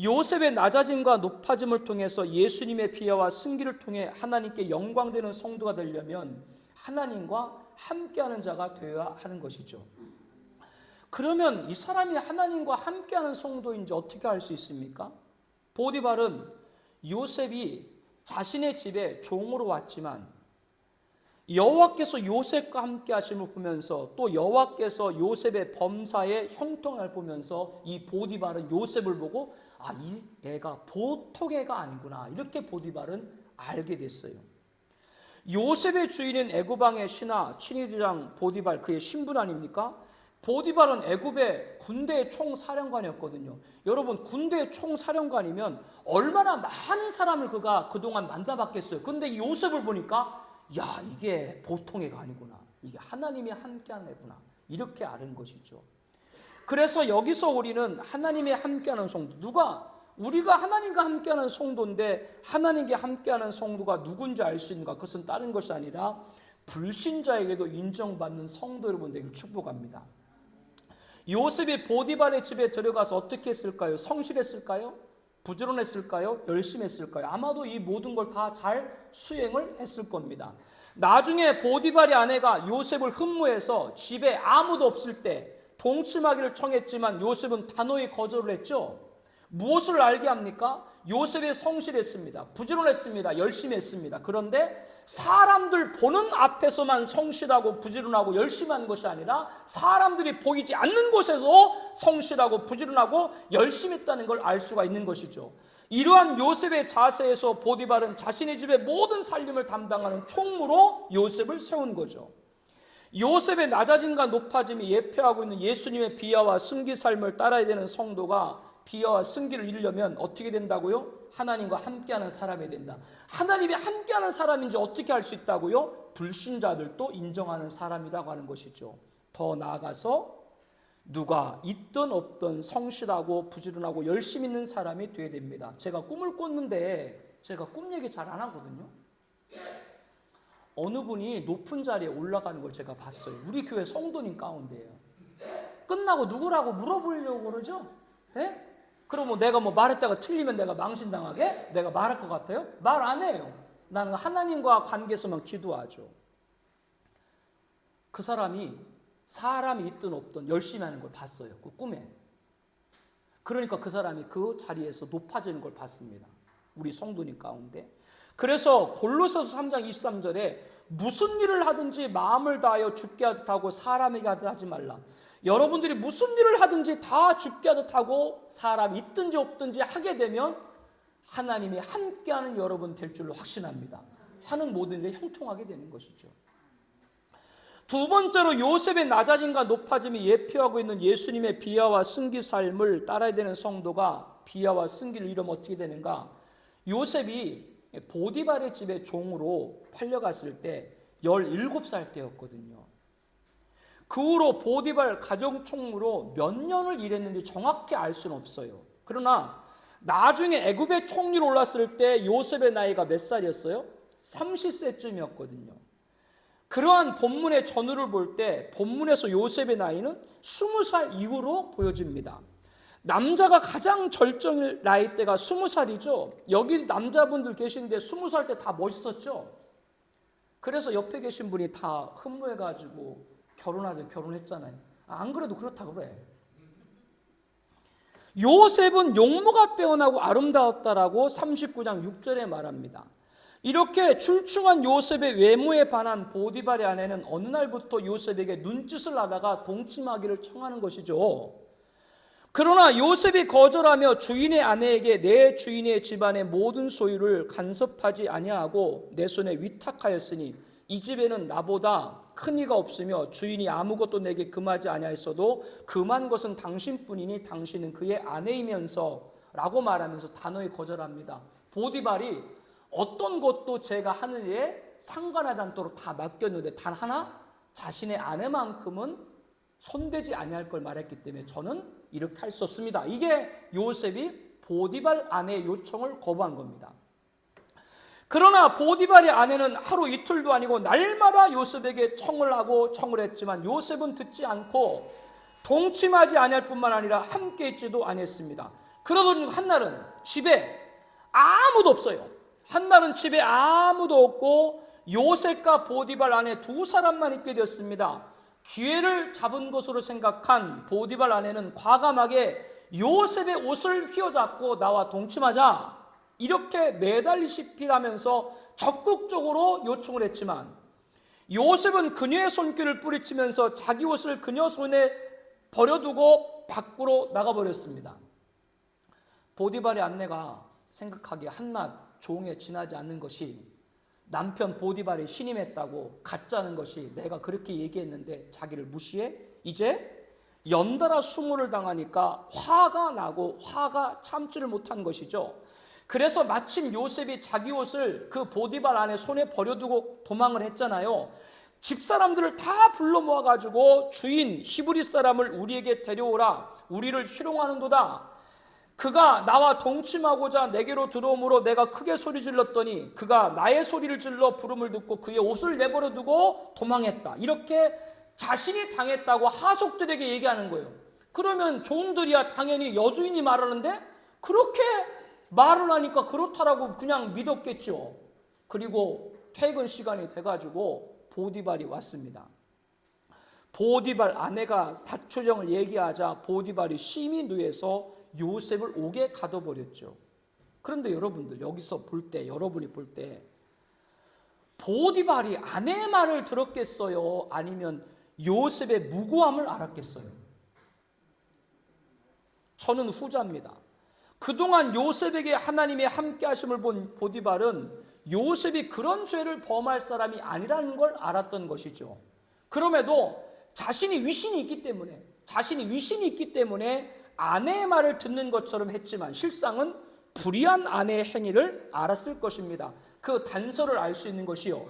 [SPEAKER 1] 요셉의 낮아짐과 높아짐을 통해서 예수님의 비하와 승기를 통해 하나님께 영광되는 성도가 되려면 하나님과 함께하는 자가 되어야 하는 것이죠. 그러면 이 사람이 하나님과 함께하는 성도인지 어떻게 알 수 있습니까? 보디발은 요셉이 자신의 집에 종으로 왔지만 여호와께서 요셉과 함께 하심을 보면서 또 여호와께서 요셉의 범사에 형통을 보면서 이 보디발은 요셉을 보고 이 애가 보통 애가 아니구나 이렇게 보디발은 알게 됐어요. 요셉의 주인은 애굽 왕의 신하 친위대장 보디발 그의 신분 아닙니까? 보디발은 애굽의 군대의 총사령관이었거든요. 여러분 군대의 총사령관이면 얼마나 많은 사람을 그가 그동안 만나봤겠어요. 근데 이 요셉을 보니까 이게 보통 애가 아니구나. 이게 하나님이 함께하는 애구나. 이렇게 아는 것이죠. 그래서 여기서 우리는 하나님이 함께하는 성도. 우리가 하나님과 함께하는 성도인데 하나님과 함께하는 성도가 누군지 알 수 있는가? 그것은 다른 것이 아니라 불신자에게도 인정받는 성도 여러분 되길 축복합니다. 요셉이 보디발의 집에 들어가서 어떻게 했을까요? 성실했을까요? 부지런했을까요? 열심히 했을까요? 아마도 이 모든 걸 다 잘 수행을 했을 겁니다. 나중에 보디발의 아내가 요셉을 흠모해서 집에 아무도 없을 때 동침하기를 청했지만 요셉은 단호히 거절을 했죠. 무엇을 알게 합니까? 요셉이 성실했습니다. 부지런했습니다. 열심히 했습니다. 그런데 사람들 보는 앞에서만 성실하고 부지런하고 열심히 하는 것이 아니라 사람들이 보이지 않는 곳에서 성실하고 부지런하고 열심히 했다는 걸 알 수가 있는 것이죠. 이러한 요셉의 자세에서 보디발은 자신의 집의 모든 살림을 담당하는 총무로 요셉을 세운 거죠. 요셉의 낮아짐과 높아짐이 예표하고 있는 예수님의 비하와 승기 삶을 따라야 되는 성도가 비하와 승기를 이루려면 어떻게 된다고요? 하나님과 함께하는 사람이 된다. 하나님이 함께하는 사람인지 어떻게 할 수 있다고요? 불신자들도 인정하는 사람이라고 하는 것이죠. 더 나아가서 누가 있든 없든 성실하고 부지런하고 열심히 있는 사람이 되어야 됩니다. 제가 꿈을 꿨는데 제가 꿈 얘기 잘 안 하거든요. 어느 분이 높은 자리에 올라가는 걸 제가 봤어요. 우리 교회 성도님 가운데예요. 끝나고 누구라고 물어보려고 그러죠? 예? 그럼 내가 말했다가 틀리면 내가 망신당하게? 내가 말할 것 같아요? 말 안 해요. 나는 하나님과 관계에서만 기도하죠. 그 사람이 있든 없든 열심히 하는 걸 봤어요. 그 꿈에. 그러니까 그 사람이 그 자리에서 높아지는 걸 봤습니다. 우리 성도님 가운데. 그래서 골로새서 3장 23절에 무슨 일을 하든지 마음을 다하여 죽게 하듯 하고 사람에게 하듯 하지 말라. 여러분들이 무슨 일을 하든지 다 죽게 하듯 하고 사람이 있든지 없든지 하게 되면 하나님이 함께하는 여러분 될 줄로 확신합니다. 하는 모든 일에 형통하게 되는 것이죠. 두 번째로 요셉의 낮아짐과 높아짐이 예표하고 있는 예수님의 비하와 승기 삶을 따라야 되는 성도가 비하와 승기를 이루면 어떻게 되는가? 요셉이 보디발의 집에 종으로 팔려갔을 때 17살 때였거든요. 그 후로 보디발 가정총무로 몇 년을 일했는지 정확히 알 수는 없어요. 그러나 나중에 애굽의 총리로 올랐을 때 요셉의 나이가 몇 살이었어요? 30세쯤이었거든요. 그러한 본문의 전후를 볼 때 본문에서 요셉의 나이는 20살 이후로 보여집니다. 남자가 가장 절정일 나이대가 20살이죠. 여기 남자분들 계신데 20살 때 다 멋있었죠. 그래서 옆에 계신 분이 다 흠모해가지고 결혼했잖아요. 안 그래도 그렇다고 그래. 요셉은 용모가 빼어나고 아름다웠다라고 39장 6절에 말합니다. 이렇게 출중한 요셉의 외모에 반한 보디발의 아내는 어느 날부터 요셉에게 눈짓을 하다가 동침하기를 청하는 것이죠. 그러나 요셉이 거절하며 주인의 아내에게 내 주인의 집안의 모든 소유를 간섭하지 아니하고 내 손에 위탁하였으니 이 집에는 나보다 큰 이가 없으며 주인이 아무것도 내게 금하지 아니하였어도 금한 것은 당신뿐이니 당신은 그의 아내이면서 라고 말하면서 단호히 거절합니다. 보디발이 어떤 것도 제가 하는 일에 상관하지 않도록 다 맡겼는데 단 하나 자신의 아내만큼은 손대지 아니할 걸 말했기 때문에 저는 이렇게 할 수 없습니다. 이게 요셉이 보디발 아내의 요청을 거부한 겁니다. 그러나 보디발의 아내는 하루 이틀도 아니고 날마다 요셉에게 청을 했지만 요셉은 듣지 않고 동침하지 아니할 뿐만 아니라 함께 있지도 아니했습니다. 그러더니 한날은 집에 아무도 없어요. 한날은 집에 아무도 없고 요셉과 보디발 아내 두 사람만 있게 되었습니다. 기회를 잡은 것으로 생각한 보디발 아내는 과감하게 요셉의 옷을 휘어잡고 나와 동침하자 이렇게 매달리시피 하면서 적극적으로 요청을 했지만 요셉은 그녀의 손길을 뿌리치면서 자기 옷을 그녀 손에 버려두고 밖으로 나가버렸습니다. 보디발의 아내가 생각하기에 한낱 종에 지나지 않는 것이 남편 보디발이 신임했다고 가짜는 것이 내가 그렇게 얘기했는데 자기를 무시해? 이제 연달아 수모를 당하니까 화가 나고 화가 참지를 못한 것이죠. 그래서 마침 요셉이 자기 옷을 그 보디발 안에 손에 버려두고 도망을 했잖아요. 집사람들을 다 불러 모아가지고 주인 히브리 사람을 우리에게 데려오라. 우리를 희롱하는도다. 그가 나와 동침하고자 내게로 들어오므로 내가 크게 소리 질렀더니 그가 나의 소리를 질러 부름을 듣고 그의 옷을 내버려 두고 도망했다. 이렇게 자신이 당했다고 하속들에게 얘기하는 거예요. 그러면 종들이야 당연히 여주인이 말하는데 그렇게 말을 하니까 그렇다라고 그냥 믿었겠죠. 그리고 퇴근 시간이 돼가지고 보디발이 왔습니다. 보디발 아내가 사초정을 얘기하자 보디발이 심히 누해서 요셉을 옥에 가둬버렸죠. 그런데 여러분들 여기서 볼 때 여러분이 볼 때 보디발이 아내의 말을 들었겠어요? 아니면 요셉의 무고함을 알았겠어요? 저는 후자입니다. 그동안 요셉에게 하나님의 함께 하심을 본 보디발은 요셉이 그런 죄를 범할 사람이 아니라는 걸 알았던 것이죠. 그럼에도 자신이 위신이 있기 때문에 아내의 말을 듣는 것처럼 했지만 실상은 불의한 아내의 행위를 알았을 것입니다. 그 단서를 알 수 있는 것이요,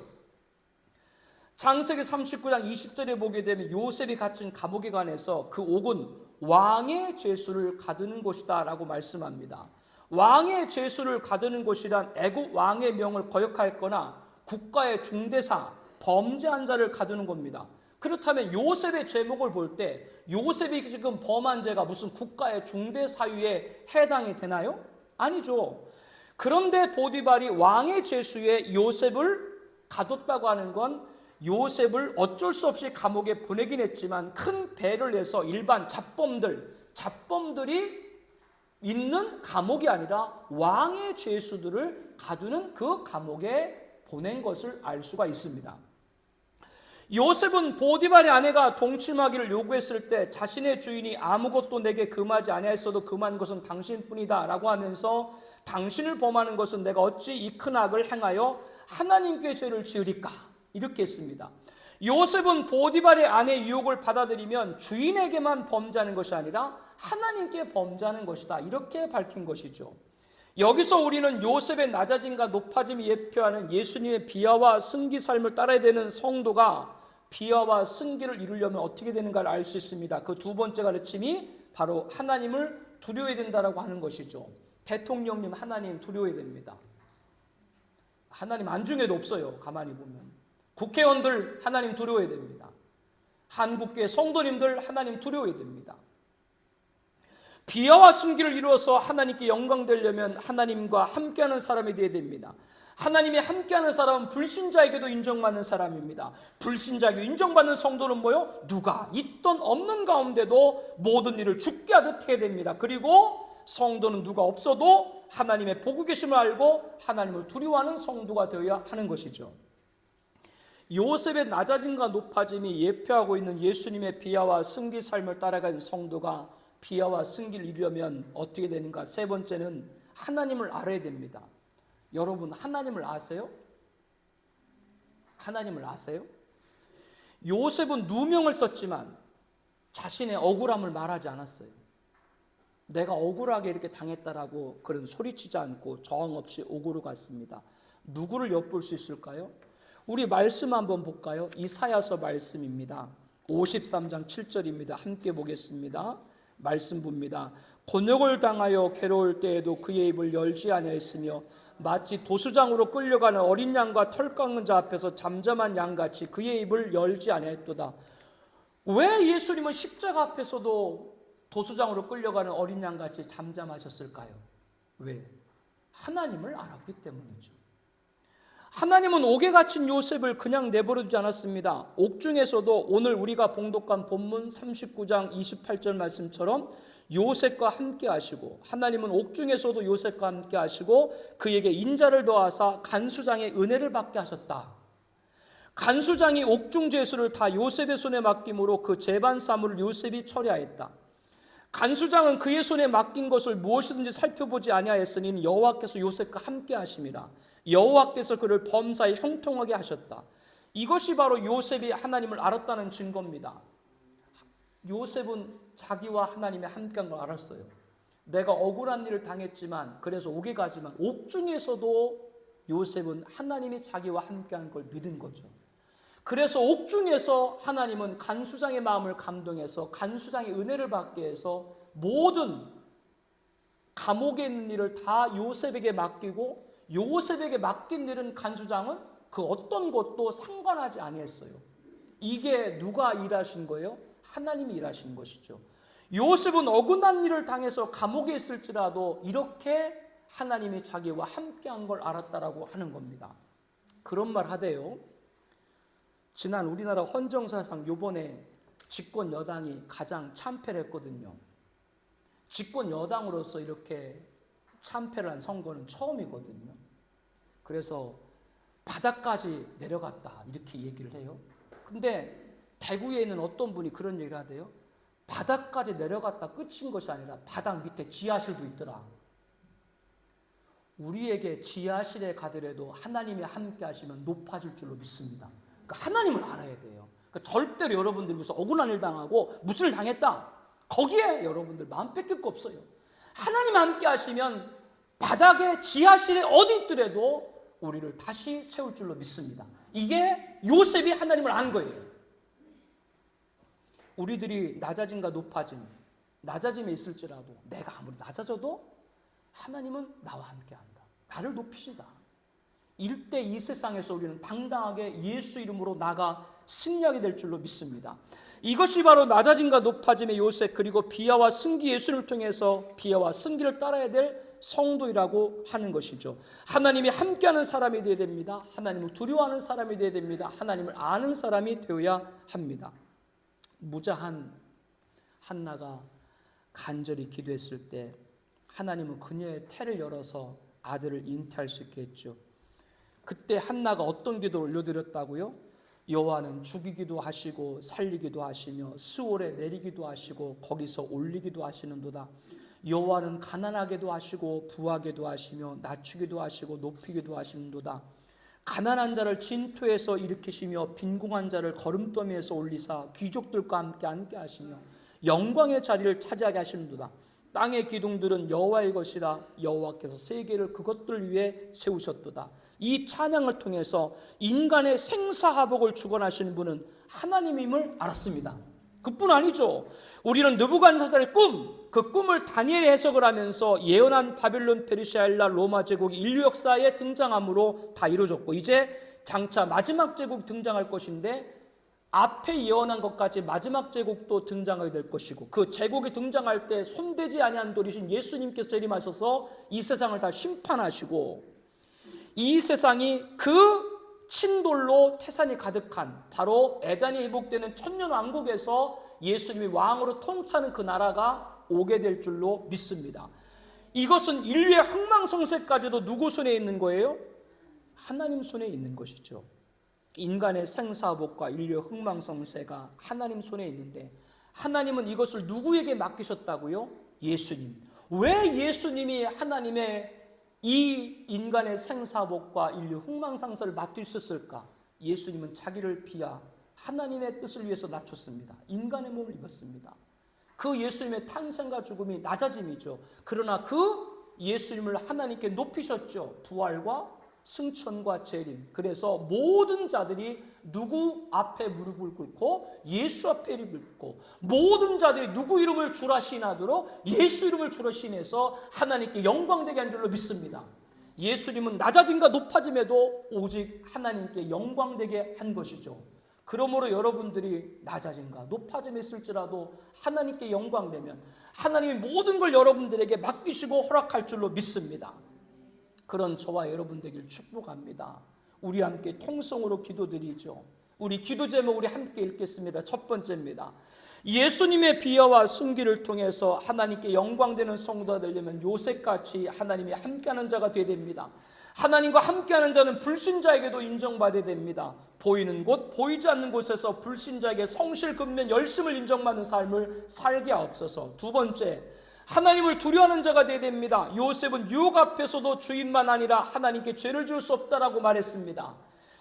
[SPEAKER 1] 창세기 39장 20절에 보게 되면 요셉이 갇힌 감옥에 관해서 그 옥은 왕의 죄수를 가두는 곳이다 라고 말씀합니다. 왕의 죄수를 가두는 곳이란 애국 왕의 명을 거역하였거나 국가의 중대사, 범죄한 자를 가두는 겁니다. 그렇다면 요셉의 죄목을 볼 때 요셉이 지금 범한 죄가 무슨 국가의 중대 사유에 해당이 되나요? 아니죠. 그런데 보디발이 왕의 죄수에 요셉을 가뒀다고 하는 건 요셉을 어쩔 수 없이 감옥에 보내긴 했지만 큰 배를 해서 일반 잡범들이 있는 감옥이 아니라 왕의 죄수들을 가두는 그 감옥에 보낸 것을 알 수가 있습니다. 요셉은 보디발의 아내가 동침하기를 요구했을 때 자신의 주인이 아무것도 내게 금하지 아니하였어도 금한 것은 당신뿐이다 라고 하면서 당신을 범하는 것은 내가 어찌 이 큰 악을 행하여 하나님께 죄를 지으리까 이렇게 했습니다. 요셉은 보디발의 아내의 유혹을 받아들이면 주인에게만 범죄하는 것이 아니라 하나님께 범죄하는 것이다 이렇게 밝힌 것이죠. 여기서 우리는 요셉의 낮아짐과 높아짐이 예표하는 예수님의 비하와 승기 삶을 따라야 되는 성도가 비하와 승기를 이루려면 어떻게 되는가를 알 수 있습니다. 그 두 번째 가르침이 바로 하나님을 두려워해야 된다라고 하는 것이죠. 대통령님 하나님 두려워해야 됩니다. 하나님 안중에도 없어요. 가만히 보면 국회의원들 하나님 두려워해야 됩니다. 한국교회 성도님들 하나님 두려워해야 됩니다. 비하와 승기를 이루어서 하나님께 영광 되려면 하나님과 함께하는 사람이 되어야 됩니다. 하나님이 함께하는 사람은 불신자에게도 인정받는 사람입니다. 불신자에게 인정받는 성도는 뭐요? 누가 있던 없는 가운데도 모든 일을 죽게 하듯 해야 됩니다. 그리고 성도는 누가 없어도 하나님의 보고 계심을 알고 하나님을 두려워하는 성도가 되어야 하는 것이죠. 요셉의 낮아짐과 높아짐이 예표하고 있는 예수님의 비하와 승기 삶을 따라가는 성도가 비하와 승기를 이루려면 어떻게 되는가? 세 번째는 하나님을 알아야 됩니다. 여러분 하나님을 아세요? 하나님을 아세요? 요셉은 누명을 썼지만 자신의 억울함을 말하지 않았어요. 내가 억울하게 이렇게 당했다라고 그런 소리치지 않고 저항 없이 옥으로 갔습니다. 누구를 엿볼 수 있을까요? 우리 말씀 한번 볼까요? 이사야서 말씀입니다. 53장 7절입니다. 함께 보겠습니다. 말씀 봅니다. 곤욕을 당하여 괴로울 때에도 그의 입을 열지 아니하였으며 마치 도수장으로 끌려가는 어린 양과 털 깎는 자 앞에서 잠잠한 양같이 그의 입을 열지 아니하였도다. 왜 예수님은 십자가 앞에서도 도수장으로 끌려가는 어린 양같이 잠잠하셨을까요? 왜? 하나님을 알았기 때문이죠. 하나님은 옥에 갇힌 요셉을 그냥 내버려두지 않았습니다. 옥중에서도 오늘 우리가 봉독한 본문 39장 28절 말씀처럼 요셉과 함께 하시고, 하나님은 옥중에서도 요셉과 함께 하시고 그에게 인자를 더하사 간수장의 은혜를 받게 하셨다. 간수장이 옥중 죄수를 다 요셉의 손에 맡김으로 그 재반 사물을 요셉이 처리하였다. 간수장은 그의 손에 맡긴 것을 무엇이든지 살펴보지 아니하였으니 여호와께서 요셉과 함께 하심이라. 여호와께서 그를 범사에 형통하게 하셨다. 이것이 바로 요셉이 하나님을 알았다는 증거입니다. 요셉은 자기와 하나님의 함께한 걸 알았어요. 내가 억울한 일을 당했지만, 그래서 옥에 가지만 옥중에서도 요셉은 하나님이 자기와 함께한 걸 믿은 거죠. 그래서 옥중에서 하나님은 간수장의 마음을 감동해서 간수장의 은혜를 받게 해서 모든 감옥에 있는 일을 다 요셉에게 맡기고, 요셉에게 맡긴 일은 간수장은 그 어떤 것도 상관하지 아니했어요. 이게 누가 일하신 거예요? 하나님이 일하신 것이죠. 요셉은 억울한 일을 당해서 감옥에 있을지라도 이렇게 하나님이 자기와 함께한 걸 알았다라고 하는 겁니다. 그런 말 하대요. 지난 우리나라 헌정사상 요번에 집권 여당이 가장 참패를 했거든요. 집권 여당으로서 이렇게 참패를 한 선거는 처음이거든요. 그래서 바닥까지 내려갔다 이렇게 얘기를 해요. 근데 대구에 있는 어떤 분이 그런 얘기를 하대요. 바닥까지 내려갔다 끝인 것이 아니라 바닥 밑에 지하실도 있더라. 우리에게 지하실에 가더라도 하나님이 함께 하시면 높아질 줄로 믿습니다. 그러니까 하나님을 알아야 돼요. 그러니까 절대로 여러분들이 무슨 억울한 일 당하고 무슨 일 당했다, 거기에 여러분들 마음 뺏길 거 없어요. 하나님 함께 하시면 바닥에 지하실에 어디 있더라도 우리를 다시 세울 줄로 믿습니다. 이게 요셉이 하나님을 안 거예요. 우리들이 낮아짐과 높아짐, 낮아짐에 있을지라도 내가 아무리 낮아져도 하나님은 나와 함께한다. 나를 높이신다. 일대 이 세상에서 우리는 당당하게 예수 이름으로 나가 승리하게 될 줄로 믿습니다. 이것이 바로 낮아짐과 높아짐의 요셉, 그리고 비하와 승기, 예수를 통해서 비하와 승기를 따라야 될 성도이라고 하는 것이죠. 하나님이 함께하는 사람이 되어야 됩니다. 하나님을 두려워하는 사람이 되어야 됩니다. 하나님을 아는 사람이 되어야 합니다. 무자한 한나가 간절히 기도했을 때 하나님은 그녀의 태를 열어서 아들을 잉태할 수 있게 했죠. 그때 한나가 어떤 기도를 올려드렸다고요? 여호와는 죽이기도 하시고 살리기도 하시며 스올에 내리기도 하시고 거기서 올리기도 하시는도다. 여호와는 가난하게도 하시고 부하게도 하시며 낮추기도 하시고 높이기도 하시는도다. 가난한 자를 진토에서 일으키시며 빈궁한 자를 거름더미에서 올리사 귀족들과 함께 앉게 하시며 영광의 자리를 차지하게 하시는도다. 땅의 기둥들은 여호와의 것이라 여호와께서 세계를 그것들 위해 세우셨도다. 이 찬양을 통해서 인간의 생사하복을 주관하시는 분은 하나님임을 알았습니다. 그뿐 아니죠. 우리는 느부갓네살의 꿈, 그 꿈을 다니엘이 해석을 하면서 예언한 바빌론, 페르시아, 헬라, 로마 제국이 인류 역사에 등장함으로 다 이루어졌고 이제 장차 마지막 제국 등장할 것인데 앞에 예언한 것까지 마지막 제국도 등장하게 될 것이고 그 제국이 등장할 때 손대지 아니한 돌이신 예수님께서 재림하셔서 이 세상을 다 심판하시고 이 세상이 그 친돌로 태산이 가득한 바로 에덴이 회복되는 천년왕국에서 예수님이 왕으로 통치하는 그 나라가 오게 될 줄로 믿습니다. 이것은 인류의 흥망성쇠까지도 누구 손에 있는 거예요? 하나님 손에 있는 것이죠. 인간의 생사복과 인류의 흥망성쇠가 하나님 손에 있는데 하나님은 이것을 누구에게 맡기셨다고요? 예수님. 왜 예수님이 하나님의 이 인간의 생사복과 인류 흥망성쇠를 맡을 수 있었을까? 예수님은 자기를 비하 하나님의 뜻을 위해서 낮췄습니다. 인간의 몸을 입었습니다. 그 예수님의 탄생과 죽음이 낮아짐이죠. 그러나 그 예수님을 하나님께 높이셨죠. 부활과 승천과 재림. 그래서 모든 자들이 누구 앞에 무릎을 꿇고 예수 앞에 이름을 꿇고 모든 자들이 누구 이름을 주라 시인하도록 예수 이름을 주라 시인해서 하나님께 영광되게 한 줄로 믿습니다. 예수님은 낮아짐과 높아짐에도 오직 하나님께 영광되게 한 것이죠. 그러므로 여러분들이 낮아짐과 높아짐에 있을지라도 하나님께 영광되면 하나님이 모든 걸 여러분들에게 맡기시고 허락할 줄로 믿습니다. 그런 저와 여러분 되길 축복합니다. 우리 함께 통성으로 기도드리죠. 우리 기도 제목 우리 함께 읽겠습니다. 첫 번째입니다. 예수님의 비하와 승기를 통해서 하나님께 영광되는 성도가 되려면 요셉같이 하나님이 함께하는 자가 되어야 됩니다. 하나님과 함께하는 자는 불신자에게도 인정받아야 됩니다. 보이는 곳, 보이지 않는 곳에서 불신자에게 성실, 근면, 열심을 인정받는 삶을 살게 하옵소서. 두 번째, 하나님을 두려워하는 자가 되어야 됩니다. 요셉은 유혹 앞에서도 주인만 아니라 하나님께 죄를 지을 수 없다라고 말했습니다.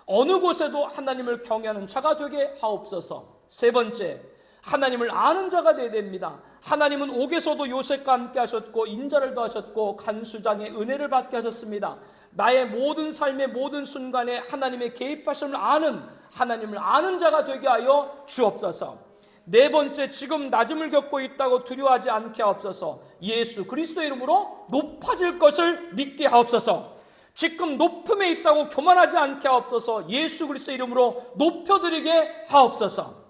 [SPEAKER 1] 어느 곳에도 하나님을 경외하는 자가 되게 하옵소서. 세 번째, 하나님을 아는 자가 되어야 됩니다. 하나님은 옥에서도 요셉과 함께 하셨고 인자를 더하셨고 간수장의 은혜를 받게 하셨습니다. 나의 모든 삶의 모든 순간에 하나님의 개입하심을 아는 하나님을 아는 자가 되게 하여 주옵소서. 네 번째, 지금 낮음을 겪고 있다고 두려워하지 않게 하옵소서. 예수 그리스도의 이름으로 높아질 것을 믿게 하옵소서. 지금 높음에 있다고 교만하지 않게 하옵소서. 예수 그리스도의 이름으로 높여드리게 하옵소서.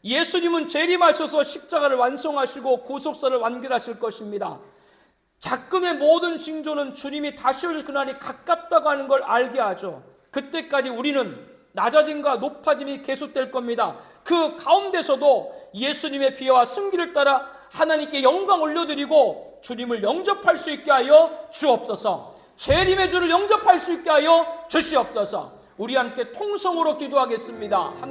[SPEAKER 1] 예수님은 재림하셔서 십자가를 완성하시고 구속사를 완결하실 것입니다. 작금의 모든 징조는 주님이 다시 올 그날이 가깝다고 하는 걸 알게 하죠. 그때까지 우리는 낮아짐과 높아짐이 계속될 겁니다. 그 가운데서도 예수님의 비하와 승기를 따라 하나님께 영광 올려드리고 주님을 영접할 수 있게 하여 주옵소서. 재림의 주를 영접할 수 있게 하여 주시옵소서. 우리 함께 통성으로 기도하겠습니다.